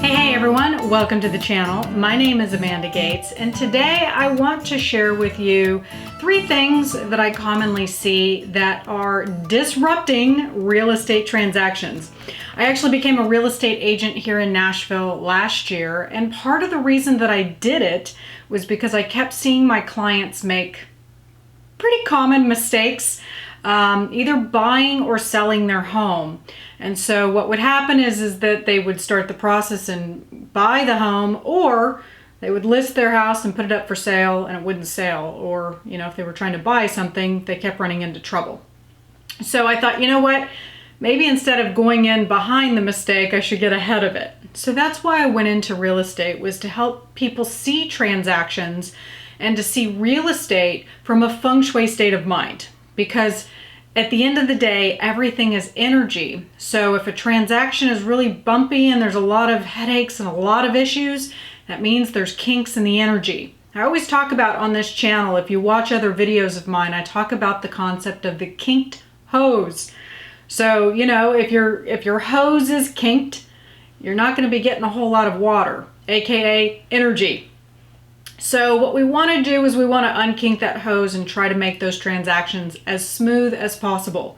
Hey everyone, welcome to the channel. My name is Amanda Gates, and today I want to share with you 3 things that I commonly see that are disrupting real estate transactions. I actually became a real estate agent here in Nashville last year, and part of the reason that I did it was because I kept seeing my clients make pretty common mistakes, either buying or selling their home. And so what would happen is that they would start the process and buy the home, or they would list their house and put it up for sale and it wouldn't sell. Or, if they were trying to buy something, they kept running into trouble. So I thought, you know what? Maybe instead of going in behind the mistake, I should get ahead of it. So that's why I went into real estate, was to help people see transactions and to see real estate from a Feng Shui state of mind. Because at the end of the day, everything is energy. So if a transaction is really bumpy and there's a lot of headaches and a lot of issues, that means there's kinks in the energy. I always talk about on this channel, if you watch other videos of mine, I talk about the concept of the kinked hose. So, if your hose is kinked, you're not going to be getting a whole lot of water, aka energy. So what we want to do is we want to unkink that hose and try to make those transactions as smooth as possible.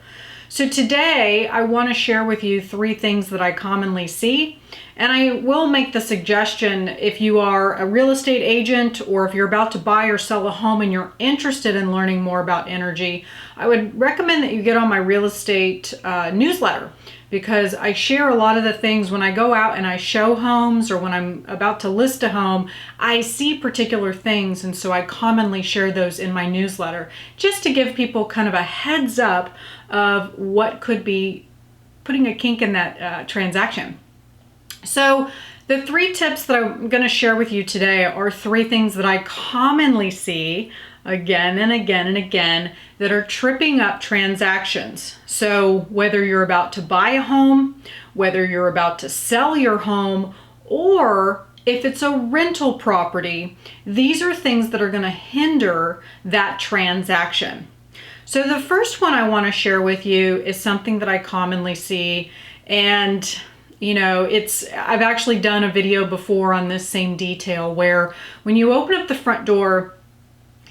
So today I want to share with you 3 things that I commonly see, and I will make the suggestion, if you are a real estate agent or if you're about to buy or sell a home and you're interested in learning more about energy, I would recommend that you get on my real estate newsletter, because I share a lot of the things when I go out and I show homes, or when I'm about to list a home, I see particular things, and so I commonly share those in my newsletter, just to give people kind of a heads up of what could be putting a kink in that transaction. So the 3 tips that I'm going to share with you today are 3 things that I commonly see again and again and again that are tripping up transactions. So whether you're about to buy a home, whether you're about to sell your home, or if it's a rental property, these are things that are going to hinder that transaction. So the first one I want to share with you is something that I commonly see, and I've actually done a video before on this same detail, where when you open up the front door,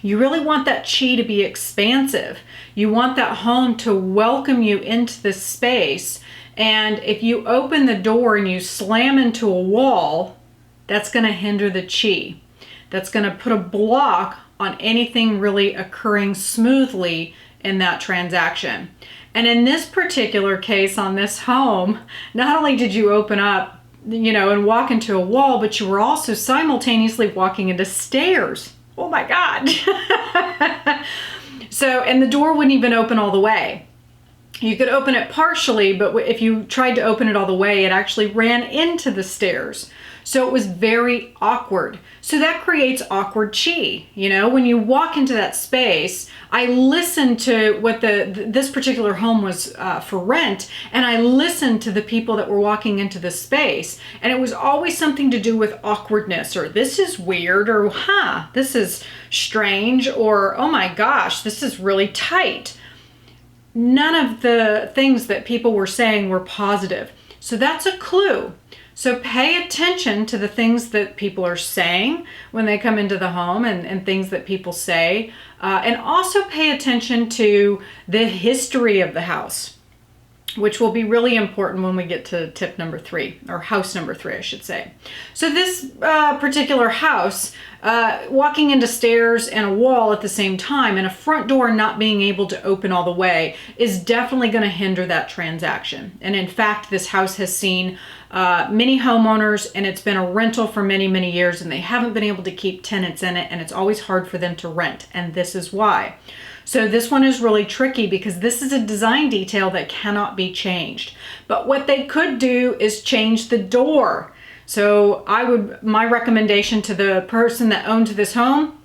you really want that chi to be expansive. You want that home to welcome you into this space. And if you open the door and you slam into a wall, that's going to hinder the chi. That's going to put a block on anything really occurring smoothly in that transaction. And in this particular case on this home, not only did you open up, and walk into a wall, but you were also simultaneously walking into stairs. Oh my God. And the door wouldn't even open all the way. You could open it partially, but if you tried to open it all the way, it actually ran into the stairs. So it was very awkward. So that creates awkward chi. When you walk into that space, I listened to what this particular home was for rent, and I listened to the people that were walking into the space, and it was always something to do with awkwardness, or this is weird, or this is strange, or oh my gosh, this is really tight. None of the things that people were saying were positive. So that's a clue. So pay attention to the things that people are saying when they come into the home, and things that people say. And also pay attention to the history of the house, which will be really important when we get to tip number 3, or house number 3, I should say. So this particular house, walking into stairs and a wall at the same time, and a front door not being able to open all the way, is definitely going to hinder that transaction. And in fact, this house has seen many homeowners, and it's been a rental for many, many years, and they haven't been able to keep tenants in it, and it's always hard for them to rent, and this is why. So this one is really tricky, because this is a design detail that cannot be changed. But what they could do is change the door. So my recommendation to the person that owned this home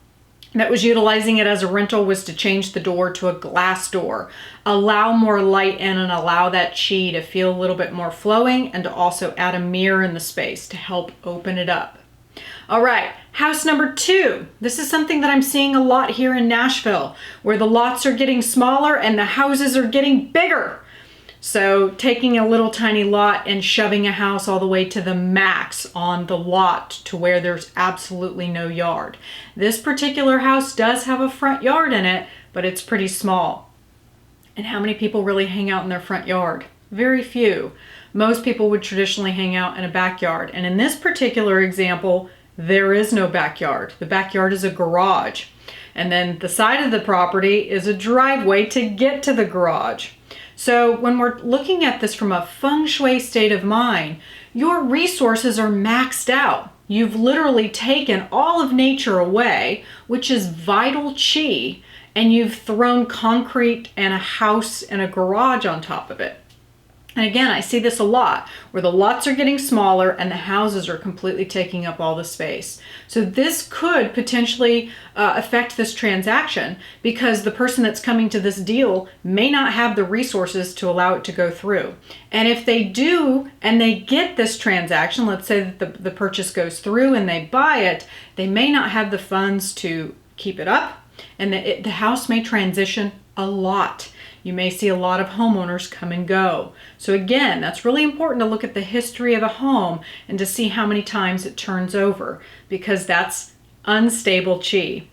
that was utilizing it as a rental was to change the door to a glass door, allow more light in and allow that chi to feel a little bit more flowing, and to also add a mirror in the space to help open it up. All right, house number 2. This is something that I'm seeing a lot here in Nashville, where the lots are getting smaller and the houses are getting bigger. So taking a little tiny lot and shoving a house all the way to the max on the lot to where there's absolutely no yard. This particular house does have a front yard in it, but it's pretty small. And how many people really hang out in their front yard? Very few. Most people would traditionally hang out in a backyard. And in this particular example, there is no backyard. The backyard is a garage. And then the side of the property is a driveway to get to the garage. So when we're looking at this from a Feng Shui state of mind, your resources are maxed out. You've literally taken all of nature away, which is vital chi, and you've thrown concrete and a house and a garage on top of it. And again, I see this a lot, where the lots are getting smaller and the houses are completely taking up all the space. So this could potentially affect this transaction, because the person that's coming to this deal may not have the resources to allow it to go through. And if they do, and they get this transaction, let's say that the purchase goes through and they buy it, they may not have the funds to keep it up, and the house may transition a lot. You may see a lot of homeowners come and go. So again, that's really important to look at the history of a home and to see how many times it turns over, because that's unstable chi.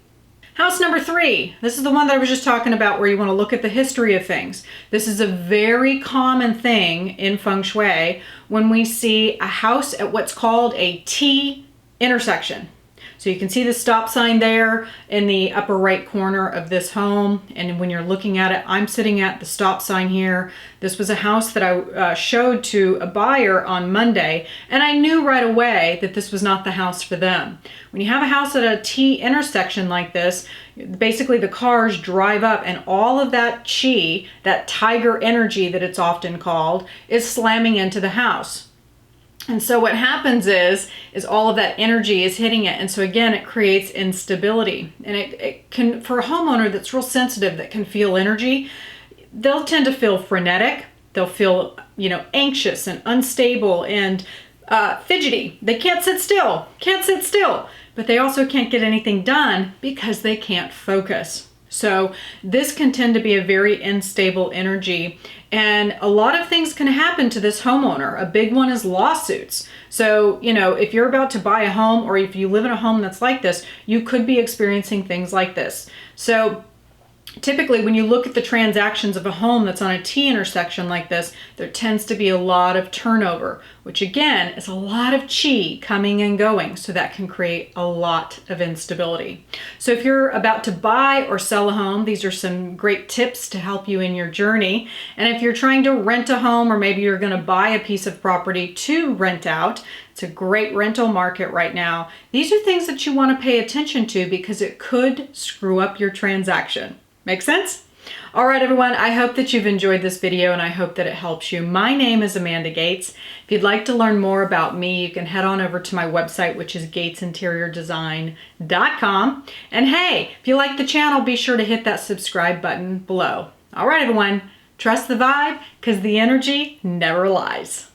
House number 3. This is the one that I was just talking about, where you want to look at the history of things. This is a very common thing in Feng Shui when we see a house at what's called a T intersection. So you can see the stop sign there in the upper right corner of this home. And when you're looking at it, I'm sitting at the stop sign here. This was a house that I showed to a buyer on Monday, and I knew right away that this was not the house for them. When you have a house at a T intersection like this, basically the cars drive up and all of that chi, that tiger energy that it's often called, is slamming into the house. And so what happens is all of that energy is hitting it. And so again, it creates instability. And it can, for a homeowner that's real sensitive, that can feel energy, they'll tend to feel frenetic. They'll feel, anxious and unstable and fidgety. They can't sit still, but they also can't get anything done because they can't focus. So this can tend to be a very unstable energy, and a lot of things can happen to this homeowner. A big one is lawsuits. So, if you're about to buy a home, or if you live in a home that's like this, you could be experiencing things like this. So typically when you look at the transactions of a home that's on a T intersection like this, there tends to be a lot of turnover, which again is a lot of chi coming and going. So that can create a lot of instability. So if you're about to buy or sell a home, these are some great tips to help you in your journey. And if you're trying to rent a home, or maybe you're going to buy a piece of property to rent out, it's a great rental market right now. These are things that you want to pay attention to, because it could screw up your transaction. Make sense? All right, everyone, I hope that you've enjoyed this video, and I hope that it helps you. My name is Amanda Gates. If you'd like to learn more about me, you can head on over to my website, which is gatesinteriordesign.com. And hey, if you like the channel, be sure to hit that subscribe button below. All right, everyone, trust the vibe, because the energy never lies.